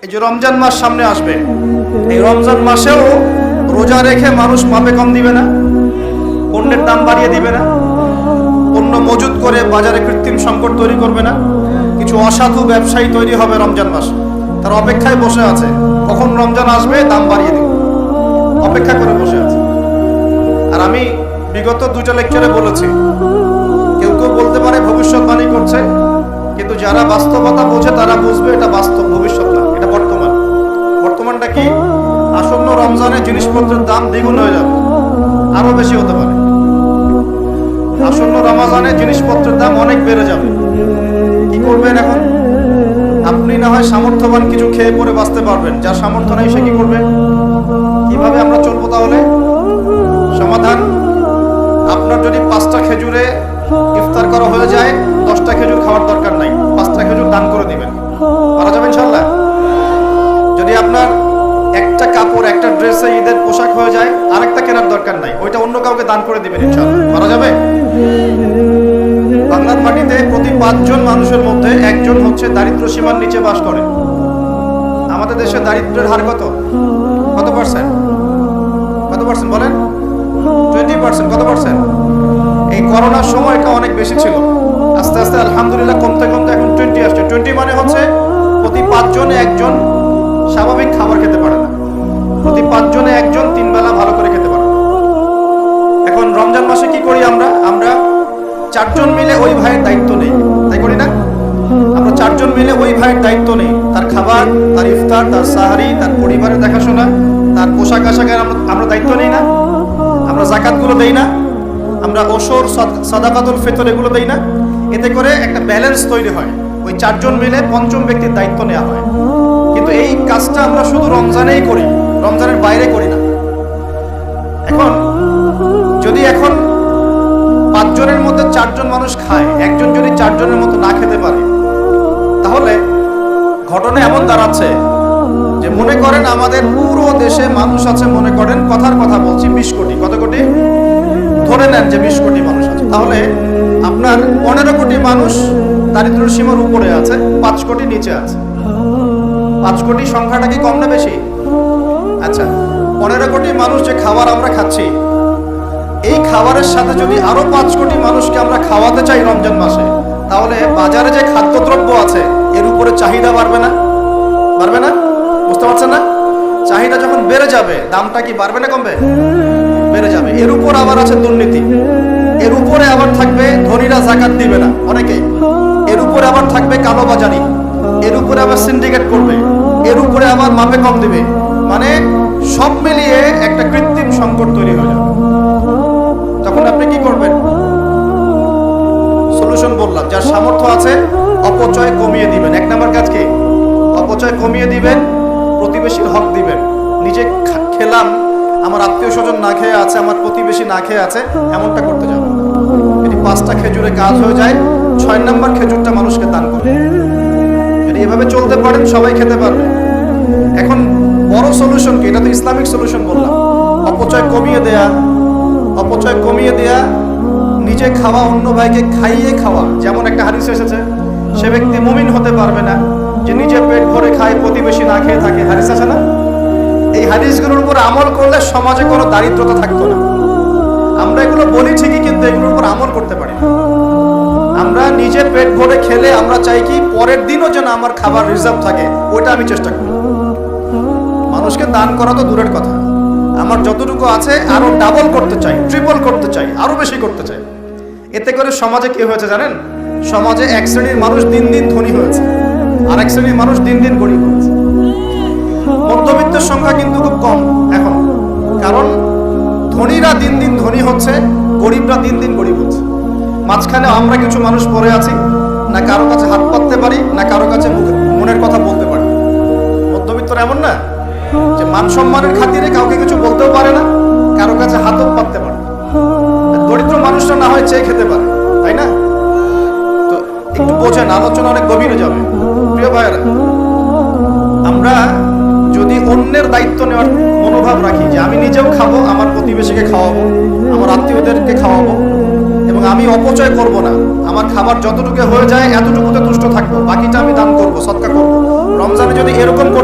এই যে রমজান মাস সামনে আসবে, এই রমজান মাসেও রোজা রেখে মানুষ মাপে কম দিবে না, পণ্যের দাম বাড়িয়ে দিবে না, পণ্য মজুত করে বাজারে কৃত্রিম সংকট তৈরি করবে না। কিছু অসাধু ব্যবসায়ী তৈরি হবে রমজান মাস, তার অপেক্ষায় বসে আছে কখন রমজান আসবে দাম বাড়িয়ে দিবে, অপেক্ষা করে বসে আছে। আর আমি বিগত দুইটা লেকচারে বলেছি, কেউ কেউ বলতে পারে ভবিষ্যৎবাণী করছে, কিন্তু যারা বাস্তবতা বোঝে তারা বুঝবে এটা বাস্তব, ভবিষ্যৎ না, এটা বর্তমান। বর্তমানটা কি? আসন্ন রমজানে জিনিসপত্রের দাম দ্বিগুণ হয়ে যাবে, আরো বেশি হতে পারে। আসন্ন রমজানে জিনিসপত্রের দাম অনেক বেড়ে যাবে। কি করবেন এখন? আপনি না হয় সামর্থ্যবান কিছু খেয়ে পরে বাঁচতে পারবেন, যার সামর্থ্য নেই সে কি করবে? কিভাবে আমরা চলবো তাহলে? সমাধান, আপনার যদি 5টা খেজুরে ইফতার করা হয়ে যায়, 10টা খেজুর খাওয়ার দরকার নাই, 5টা খেজুর দান করে দিবেন, পারা যাবে ইনশাল্লাহ। যদি আপনার একটা কাপড়, একটা ড্রেসে ঈদের পোশাক হয়ে যায়, আরেকটা কেনার দরকার নাই, ওইটা অন্য কাউকে দান করে দিবেন ইনশাল্লাহ, পারা যাবে। বাংলার মাটিতে প্রতি 5 জন মানুষের মধ্যে একজন হচ্ছে দারিদ্র সীমার নিচে বাস করে। আমাদের দেশে দারিদ্রের হার কত? কত পার্সেন্ট? কত পার্সেন্ট বলেন? 20%। কত পার্সেন্ট? এই করোনার সময়টা অনেক বেশি ছিল, আস্তে আস্তে আলহামদুলিল্লাহ কমতে কমতে এখন 20 আসছে। 20 মানে হচ্ছে প্রতি 5 জনে একজন স্বাভাবিক খাবার খেতে পারে না, প্রতি 5 জনে একজন 3 বেলা ভালো করে খেতে পারে না। এখন রমজান মাসে কি করি আমরা? আমরা 4 জন মিলে ওই ভাইয়ের দায়িত্ব নেই, তাই করি না? আমরা 4 জন মিলে ওই ভাইয়ের দায়িত্ব নেই, তার খাবার, তার ইফতার, তার সাহারি, তার পরিবারের দেখাশোনা, তার পোশাক আশাকের আমরা দায়িত্ব নেই না? আমরা যাকাতগুলো দেই না? আমরা ওশর, সাদাকাতুল ফিতর এগুলো দেই না? এতে করে একটা ব্যালেন্স তৈরি হয়, ওই 4 জন মিলে 5ম ব্যক্তির দায়িত্ব নেওয়া হয়। কিন্তু এই কাজটা আমরা শুধু রমজানেই করি, রমজানের বাইরে করি না। এখন যদি 5 জনের মধ্যে 4 জন মানুষ খায়, একজন যদি 4 জনের মতো না খেতে পারে, তাহলে ঘটনা এমন দাঁড়াচ্ছে যে মনে করেন আমাদের পুরো দেশে মানুষ আছে, মনে করেন কথার কথা বলছি 20 কোটি। কত কোটি? ধরে নেন যে 20 কোটি মানুষ আছে, তাহলে আপনার 15 কোটি মানুষ দারিদ্র সীমার উপরে আছে, 5 কোটি নিচে আছে। 5 কোটি সংখ্যাটা কি কম না বেশি? আচ্ছা, 15 কোটি মানুষ যে খাবার আমরা খাচ্ছি, এই খাবারের সাথে যদি আরো 5 কোটি মানুষকে আমরা খাওয়াতে চাই রমজান মাসে, তাহলে বাজারে যে খাদ্যদ্রব্য আছে এর উপরে চাহিদা বাড়বে না? বাড়বে না? বুঝতে পারছেন না? চাহিদা যখন বেড়ে যাবে, দামটা কি বাড়বে না কমবে? বেড়ে যাবে। এর উপর আবার আছে দুর্নীতি, এর উপরে আবার থাকবে ধনীরা যাকাত দিবে না অনেকেই, এর উপরে আবার থাকবে কালোবাজারি, এর উপরে আবার সিন্ডিকেট করবে, এর উপরে আবার মাপে কম দিবে। মানে সব মিলিয়ে একটা কৃত্রিম সংকট তৈরি হয়ে যাবে। তখন আপনি কি করবেন? সলিউশন বললাম, যার সামর্থ্য আছে অপচয় কমিয়ে দিবেন। 1 নম্বর কাজ কি? অপচয় কমিয়ে দিবেন, প্রতিবেশীর হক দিবেন। নিজে খেলাম, আমার আত্মীয় স্বজন না খেয়ে আছে, আমার প্রতিবেশী না খেয়ে আছে, এমনটা করতে যাবেন না। যদি 5টা খেজুরে কাজ হয়ে যায়, 6 নম্বর খেজুরটা মানুষকে দান করবেন। যদি এভাবে চলতে পারেন সবাই খেতে পারবে। এখন বড় সলিউশন কি? এটা তো ইসলামিক সলিউশন বললাম। অপচয় কমিয়ে দেয়া, অপচয় কমিয়ে দেয়া, নিজে খাওয়া, অন্য ভাইকে খাইয়ে খাওয়া। যেমন একটা হাদিস এসেছে, সে ব্যক্তি মুমিন হতে পারবে না যে নিজে পেট ভরে খায়, প্রতিবেশী না খেয়ে থাকে। হাদিস আছে না? এই হাদিসগুলোর উপর আমল করলে সমাজে কোনো দারিদ্রতা থাকতো না। আমরা এগুলো বলি ঠিকই, কিন্তু এগুলোর উপর আমল করতে পারি না। আমরা নিজে পেট ভরে খেলে আমরা চাই কি পরের দিনও যেন আমার খাবার রিজার্ভ থাকে, ওইটা আমি চেষ্টা করি। মানুষকে দান করা তো দূরের কথা, আমার যতটুকু আছে আরো ডাবল করতে চাই, ট্রিপল করতে চাই, আরো বেশি করতে চাই। এতে করে সমাজে কি হয়েছে জানেন? সমাজে এক শ্রেণীর মানুষ দিন দিন ধনী হয়েছে, আর এক শ্রেণীর মানুষ দিন দিন গরিব হয়েছে। মধ্যবিত্তের সংখ্যা কিন্তু খুব কম এখন, কারণ ধনীরা দিন দিন ধনী হচ্ছে, গরিবরা দিন দিন গরিব হচ্ছে। মাঝখানে আমরা কিছু মানুষ পড়ে আছি, না কারো কাছে হাত পাততে পারি, না কারো কাছে মনের কথা বলতে পারি। মধ্যবিত্তরা এমন না যে মান সম্মানের খাতিরে কাউকে কিছু বলতেও পারে না, কারো কাছে হাতও পাততে পারে না। দরিদ্র মানুষরা না হয় চেয়ে খেতে পারে, তাই না? তো একটু বোঝেন, আলোচনা অনেক গভীরে যাবে। প্রিয় ভাইয়েরা, আমরা যদি অন্যের দায়িত্ব নেওয়ার মনোভাব রাখি যে আমি নিজেও খাবো, আমার প্রতিবেশীকে খাওয়াবো, আমার আত্মীয়দেরকে খাওয়াবো, এবং আমি অপচয় করব না, আমার খাবার যতটুকু হয়ে যায় এতটুকুতে তুষ্ট থাকবো, বাকিটা আমি দান করবো, সদকা করবো। রমজানে যদি এরকম করতে